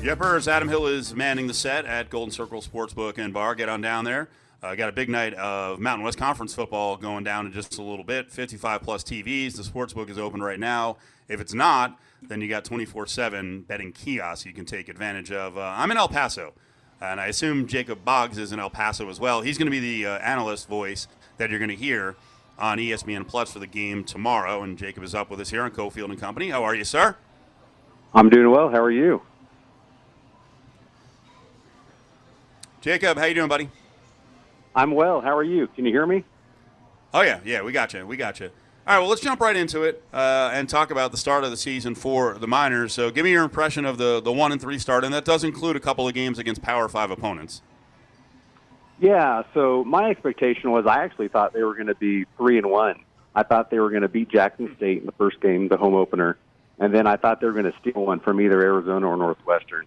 Yepers, Adam Hill is manning the set at Golden Circle Sportsbook and Bar. Get on down there. Got a big night of Mountain West Conference football going down in just a little bit. 55-plus TVs. The sportsbook is open right now. If it's not, then you got 24/7 betting kiosks you can take advantage of. I'm in El Paso, and I assume Jacob Boggs is in El Paso as well. He's going to be the analyst voice that you're going to hear on ESPN Plus for the game tomorrow, and Jacob is up with us here on Cofield Company. How are you, sir? I'm doing well. How are you? Jacob, how you doing, buddy? I'm well. How are you? Can you hear me? Oh, yeah, we got you. All right, well, let's jump right into it and talk about the start of the season for the Miners. So give me your impression of the 1-3 start, and that does include a couple of games against Power 5 opponents. Yeah, so my expectation was I actually thought they were going to be 3-1. I thought they were going to beat Jackson State in the first game, the home opener, and then I thought they were going to steal one from either Arizona or Northwestern.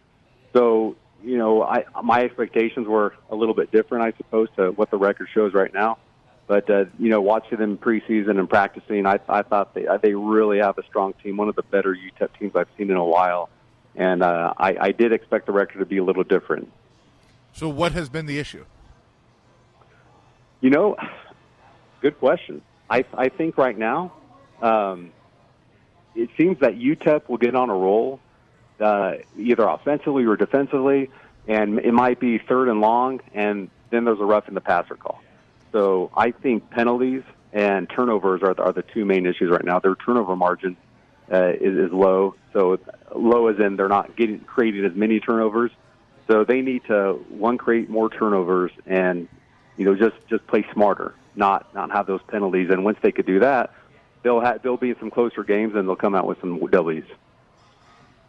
So, you know, my expectations were a little bit different, I suppose, to what the record shows right now. But, you know, watching them preseason and practicing, I thought they really have a strong team, one of the better UTEP teams I've seen in a while. And I did expect the record to be a little different. So what has been the issue? You know, good question. I think right now it seems that UTEP will get on a roll, either offensively or defensively, and it might be third and long, and then there's a rough in the passer call. So I think penalties and turnovers are the two main issues right now. Their turnover margin is low, so low as in they're not creating as many turnovers. So they need to, create more turnovers and, you know, just play smarter, not have those penalties. And once they could do that, they'll be in some closer games and they'll come out with some W's.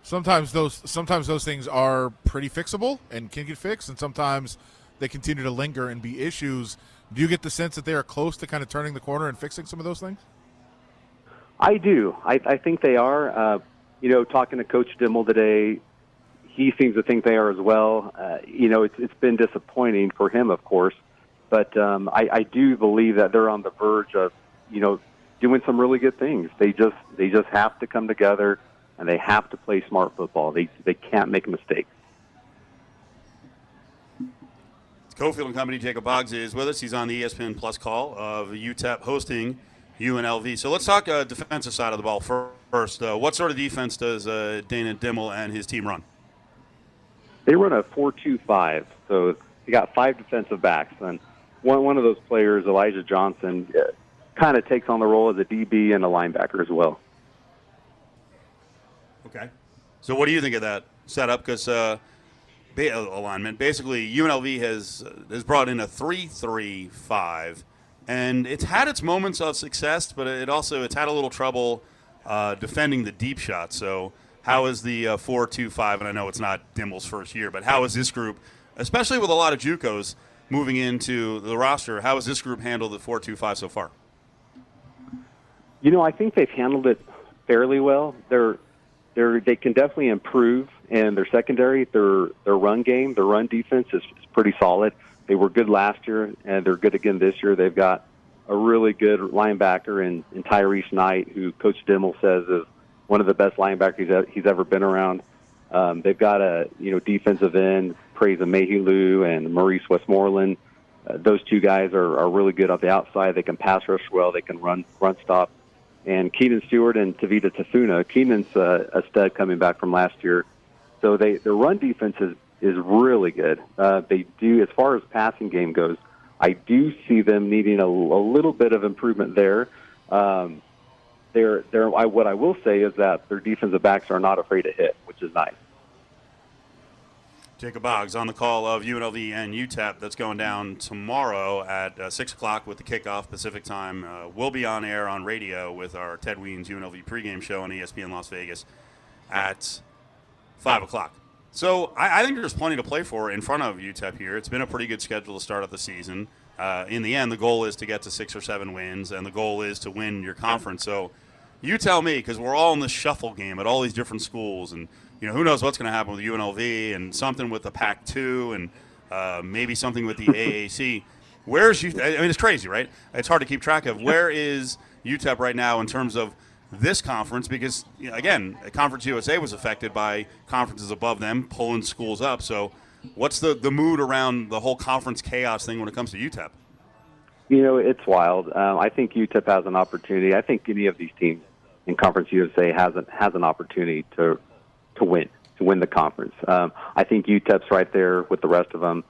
Sometimes those things are pretty fixable and can get fixed, and sometimes they continue to linger and be issues. Do you get the sense that they are close to kind of turning the corner and fixing some of those things? I do. I think they are. You know, talking to Coach Dimmel today, he seems to think they are as well. You know, it's been disappointing for him, of course, but I do believe that they're on the verge of, you know, doing some really good things. They just have to come together, and they have to play smart football. They can't make mistakes. Cofield Company, Jacob Boggs is with us. He's on the ESPN Plus call of UTEP hosting UNLV. So let's talk defensive side of the ball first. What sort of defense does Dana Dimmel and his team run? They run a 4-2-5, so they got 5 defensive backs. And one of those players, Elijah Johnson, kind of takes on the role as a DB and a linebacker as well. Okay. So what do you think of that setup? Because alignment, basically UNLV has brought in a 3-3-5, and it's had its moments of success, but it's had a little trouble defending the deep shot. So how is the 4-2-5, and I know it's not Dimmel's first year, but how is this group, especially with a lot of JUCOs moving into the roster, how has this group handled the 4-2-5 so far? You know, I think they've handled it fairly well. They can definitely improve in their secondary. Their run game, their run defense is pretty solid. They were good last year, and they're good again this year. They've got a really good linebacker in Tyrese Knight, who Coach Dimmel says is one of the best linebackers he's ever been around. They've got a defensive end, Praise Mahilu and Maurice Westmoreland. Those two guys are really good on the outside. They can pass rush well. They can run stop. And Keenan Stewart and Tavita Tafuna. Keenan's a stud coming back from last year. So their run defense is really good. They do, as far as passing game goes, I do see them needing a little bit of improvement there. What I will say is that their defensive backs are not afraid to hit, which is nice. Jacob Boggs on the call of UNLV and UTEP. That's going down tomorrow at 6 o'clock with the kickoff Pacific time. We'll be on air on radio with our Ted Weens UNLV pregame show on ESPN Las Vegas at 5 o'clock. So I think there's plenty to play for in front of UTEP here. It's been a pretty good schedule to start up the season. In the end, the goal is to get to 6 or 7 wins, and the goal is to win your conference. So you tell me, because we're all in this shuffle game at all these different schools, and who knows what's going to happen with UNLV and something with the Pac-2 and maybe something with the AAC. Where's UTEP? I mean, it's crazy, right? It's hard to keep track of. Where is UTEP right now in terms of this conference because, again, Conference USA was affected by conferences above them pulling schools up. So what's the mood around the whole conference chaos thing when it comes to UTEP? It's wild. I think UTEP has an opportunity. I think any of these teams in Conference USA has an opportunity to win the conference. I think UTEP's right there with the rest of them.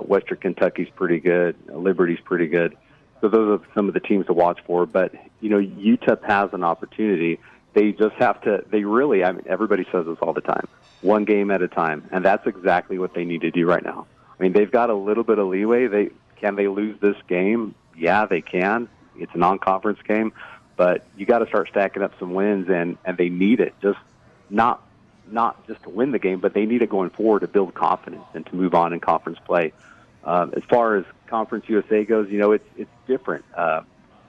Western Kentucky's pretty good. Liberty's pretty good. So those are some of the teams to watch for. But, UTEP has an opportunity. They just have to – everybody says this all the time, one game at a time. And that's exactly what they need to do right now. I mean, they've got a little bit of leeway. Can they lose this game? Yeah, they can. It's a non-conference game. But you got to start stacking up some wins, and they need it. Just not just to win the game, but they need it going forward to build confidence and to move on in conference play. As far as Conference USA goes, it's different.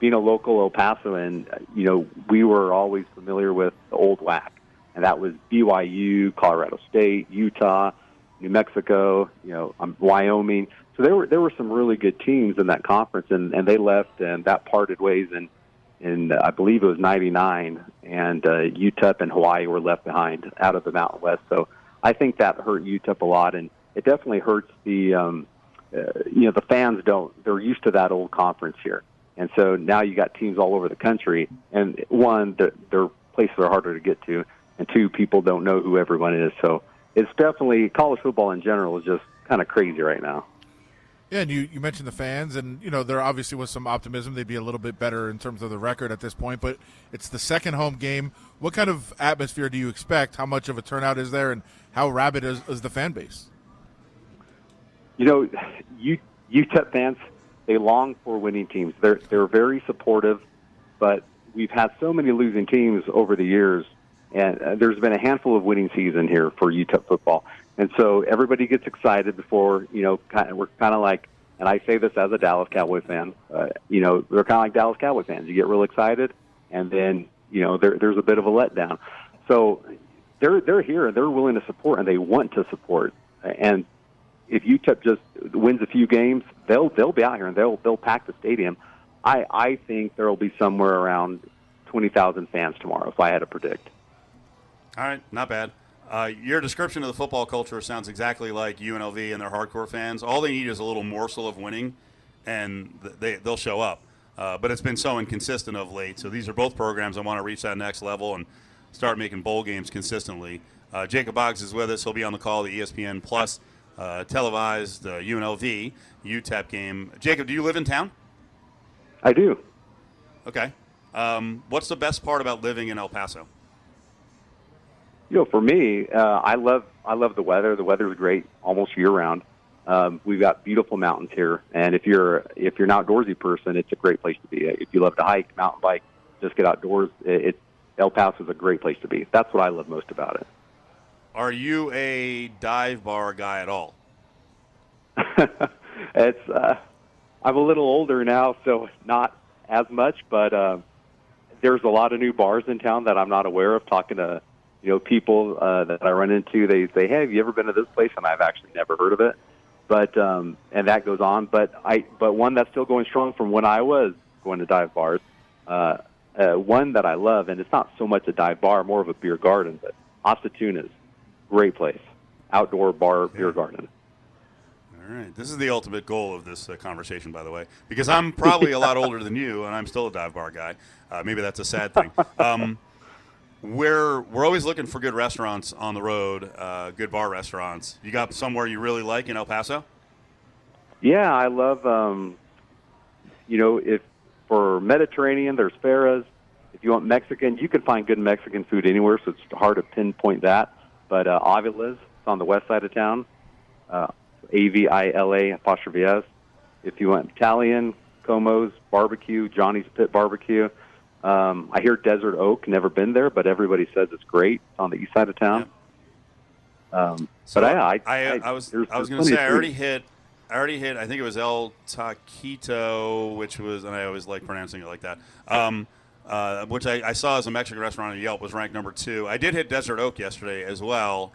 Being a local El Pasoan, we were always familiar with the old WAC, and that was BYU, Colorado State, Utah, New Mexico, Wyoming. So there were some really good teams in that conference, and they left, and that parted ways in I believe it was '99, and UTEP and Hawaii were left behind out of the Mountain West. So I think that hurt UTEP a lot, and it definitely hurts the the fans. They're used to that old conference here, and so now you got teams all over the country, and one, their places are harder to get to, and two, people don't know who everyone is. So it's definitely college football in general is just kind of crazy right now. Yeah, and you mentioned the fans, and, there obviously was some optimism they'd be a little bit better in terms of the record at this point, but it's the second home game. What kind of atmosphere do you expect? How much of a turnout is there, and how rabid is the fan base? UTEP fans, they long for winning teams. They're very supportive, but we've had so many losing teams over the years, and there's been a handful of winning season here for UTEP football. And so everybody gets excited before, we're kind of like, and I say this as a Dallas Cowboy fan, they're kind of like Dallas Cowboy fans. You get real excited, and then, there's a bit of a letdown. So they're here, and they're willing to support, and they want to support. And if UTEP just wins a few games, they'll be out here, and they'll pack the stadium. I think there will be somewhere around 20,000 fans tomorrow, if I had to predict. All right, not bad. Your description of the football culture sounds exactly like UNLV and their hardcore fans. All they need is a little morsel of winning, and they'll show up. But it's been so inconsistent of late. So these are both programs that want to reach that next level and start making bowl games consistently. Jacob Boggs is with us. He'll be on the call, the ESPN Plus televised UNLV UTEP game. Jacob, do you live in town? I do. Okay. What's the best part about living in El Paso? For me, I love the weather. The weather is great almost year round. We've got beautiful mountains here, and if you're an outdoorsy person, it's a great place to be. If you love to hike, mountain bike, just get outdoors. El Paso is a great place to be. That's what I love most about it. Are you a dive bar guy at all? I'm a little older now, so not as much. But there's a lot of new bars in town that I'm not aware of. Talking to people that I run into, they say, "Hey, have you ever been to this place?" And I've actually never heard of it. But and that goes on. But one that's still going strong from when I was going to dive bars. One that I love, and it's not so much a dive bar, more of a beer garden, but Ostatuna's, great place, outdoor bar, beer garden. All right, this is the ultimate goal of this conversation, by the way, because I'm probably a lot older than you, and I'm still a dive bar guy. Maybe that's a sad thing. We're always looking for good restaurants on the road, good bar restaurants. You got somewhere you really like in El Paso? Yeah, I love, if for Mediterranean, there's Farah's. If you want Mexican, you can find good Mexican food anywhere, so it's hard to pinpoint that. But Avila's, it's on the west side of town, AVILA''S. If you want Italian, Como's Barbecue, Johnny's Pit Barbecue. I hear Desert Oak, never been there, but everybody says it's great. It's on the east side of town. Yeah. But I was going to say I already hit. I think it was El Taquito, which was, and I always like pronouncing it like that. Which I saw as a Mexican restaurant on Yelp was ranked number 2. I did hit Desert Oak yesterday as well.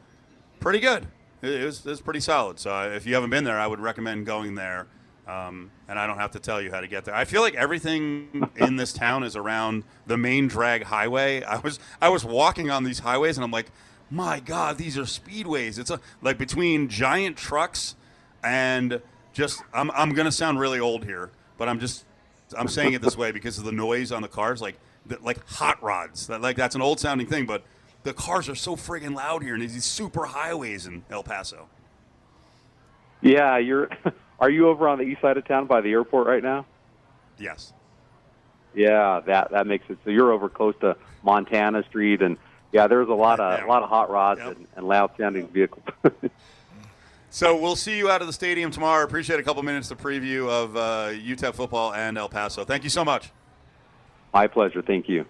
Pretty good. It was pretty solid. So if you haven't been there, I would recommend going there. and I don't have to tell you how to get there. I feel like everything in this town is around the main drag highway. I was walking on these highways, and I'm like, my God, these are speedways. It's like between giant trucks and just I'm gonna sound really old here, but I'm saying it this way because of the noise on the cars, like hot rods. That's an old sounding thing, but the cars are so friggin' loud here, and these super highways in El Paso. Yeah, Are you over on the east side of town by the airport right now? Yes. Yeah, that makes it so you're over close to Montana Street, and yeah, there's a lot of hot rods and loud sounding vehicles. So we'll see you out of the stadium tomorrow. Appreciate a couple minutes to preview of UTEP football and El Paso. Thank you so much. My pleasure. Thank you.